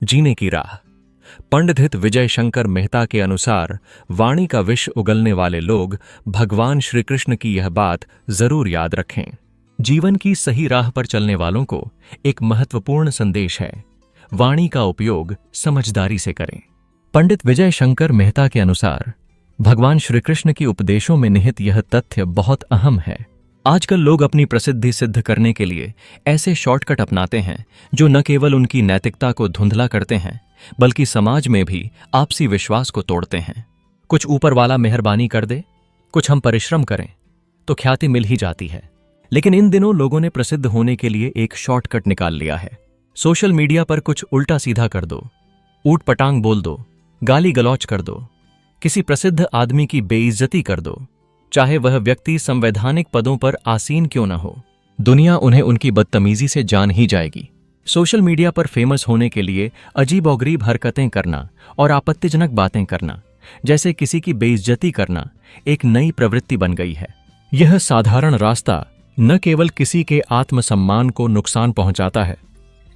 जीने की राह। पंडित विजय शंकर मेहता के अनुसार वाणी का विष उगलने वाले लोग भगवान श्री कृष्ण की यह बात जरूर याद रखें। जीवन की सही राह पर चलने वालों को एक महत्वपूर्ण संदेश है, वाणी का उपयोग समझदारी से करें। पंडित विजय शंकर मेहता के अनुसार भगवान श्री कृष्ण की उपदेशों में निहित यह तथ्य बहुत अहम है। आजकल लोग अपनी प्रसिद्धि सिद्ध करने के लिए ऐसे शॉर्टकट अपनाते हैं जो न केवल उनकी नैतिकता को धुंधला करते हैं बल्कि समाज में भी आपसी विश्वास को तोड़ते हैं। कुछ ऊपर वाला मेहरबानी कर दे, कुछ हम परिश्रम करें तो ख्याति मिल ही जाती है। लेकिन इन दिनों लोगों ने प्रसिद्ध होने के लिए एक शॉर्टकट निकाल लिया है। सोशल मीडिया पर कुछ उल्टा सीधा कर दो, ऊट पटांग बोल दो, गाली गलौच कर दो, किसी प्रसिद्ध आदमी की बेइज्जती कर दो, चाहे वह व्यक्ति संवैधानिक पदों पर आसीन क्यों न हो। दुनिया उन्हें उनकी बदतमीजी से जान ही जाएगी। सोशल मीडिया पर फेमस होने के लिए अजीबोगरीब हरकतें करना और आपत्तिजनक बातें करना, जैसे किसी की बेइज्जती करना, एक नई प्रवृत्ति बन गई है। यह साधारण रास्ता न केवल किसी के आत्मसम्मान को नुकसान पहुंचाता है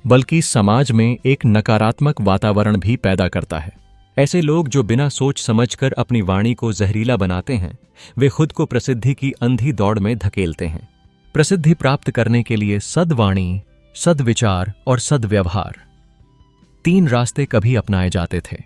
बल्कि समाज में एक नकारात्मक वातावरण भी पैदा करता है। ऐसे लोग जो बिना सोच समझकर अपनी वाणी को जहरीला बनाते हैं, वे खुद को प्रसिद्धि की अंधी दौड़ में धकेलते हैं। प्रसिद्धि प्राप्त करने के लिए सद्वाणी, सद्विचार और सद्व्यवहार, 3 रास्ते कभी अपनाए जाते थे।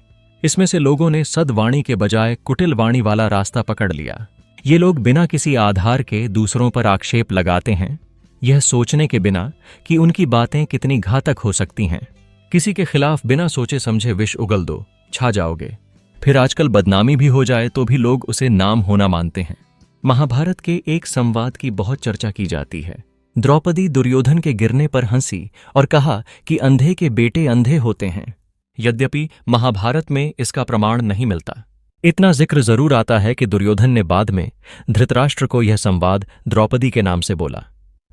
इसमें से लोगों ने सद्वाणी के बजाय कुटिल वाणी वाला रास्ता पकड़ लिया। ये लोग बिना किसी आधार के दूसरों पर आक्षेप लगाते हैं, यह सोचने के बिना कि उनकी बातें कितनी घातक हो सकती हैं। किसी के खिलाफ बिना सोचे समझे विष उगल दो, छा जाओगे। फिर आजकल बदनामी भी हो जाए तो भी लोग उसे नाम होना मानते हैं। महाभारत के एक संवाद की बहुत चर्चा की जाती है। द्रौपदी दुर्योधन के गिरने पर हंसी और कहा कि अंधे के बेटे अंधे होते हैं। यद्यपि महाभारत में इसका प्रमाण नहीं मिलता। इतना जिक्र जरूर आता है कि दुर्योधन ने बाद में धृतराष्ट्र को यह संवाद द्रौपदी के नाम से बोला।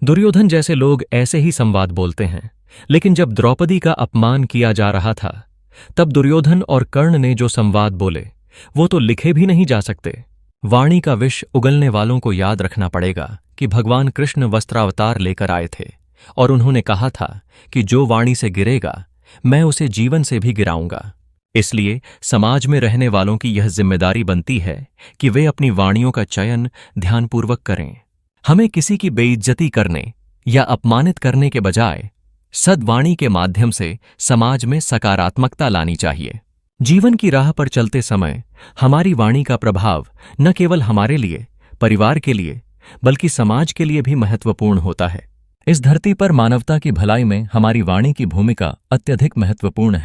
दुर्योधन जैसे लोग ऐसे ही संवाद बोलते हैं, लेकिन जब द्रौपदी का अपमान किया जा रहा था तब दुर्योधन और कर्ण ने जो संवाद बोले वो तो लिखे भी नहीं जा सकते। वाणी का विष उगलने वालों को याद रखना पड़ेगा कि भगवान कृष्ण वस्त्रावतार लेकर आए थे और उन्होंने कहा था कि जो वाणी से गिरेगा मैं उसे जीवन से भी गिराऊंगा। इसलिए समाज में रहने वालों की यह जिम्मेदारी बनती है कि वे अपनी वाणियों का चयन ध्यानपूर्वक करें। हमें किसी की बेइज्जती करने या अपमानित करने के बजाय सद्वाणी के माध्यम से समाज में सकारात्मकता लानी चाहिए। जीवन की राह पर चलते समय हमारी वाणी का प्रभाव न केवल हमारे लिए, परिवार के लिए, बल्कि समाज के लिए भी महत्वपूर्ण होता है। इस धरती पर मानवता की भलाई में हमारी वाणी की भूमिका अत्यधिक महत्वपूर्ण है।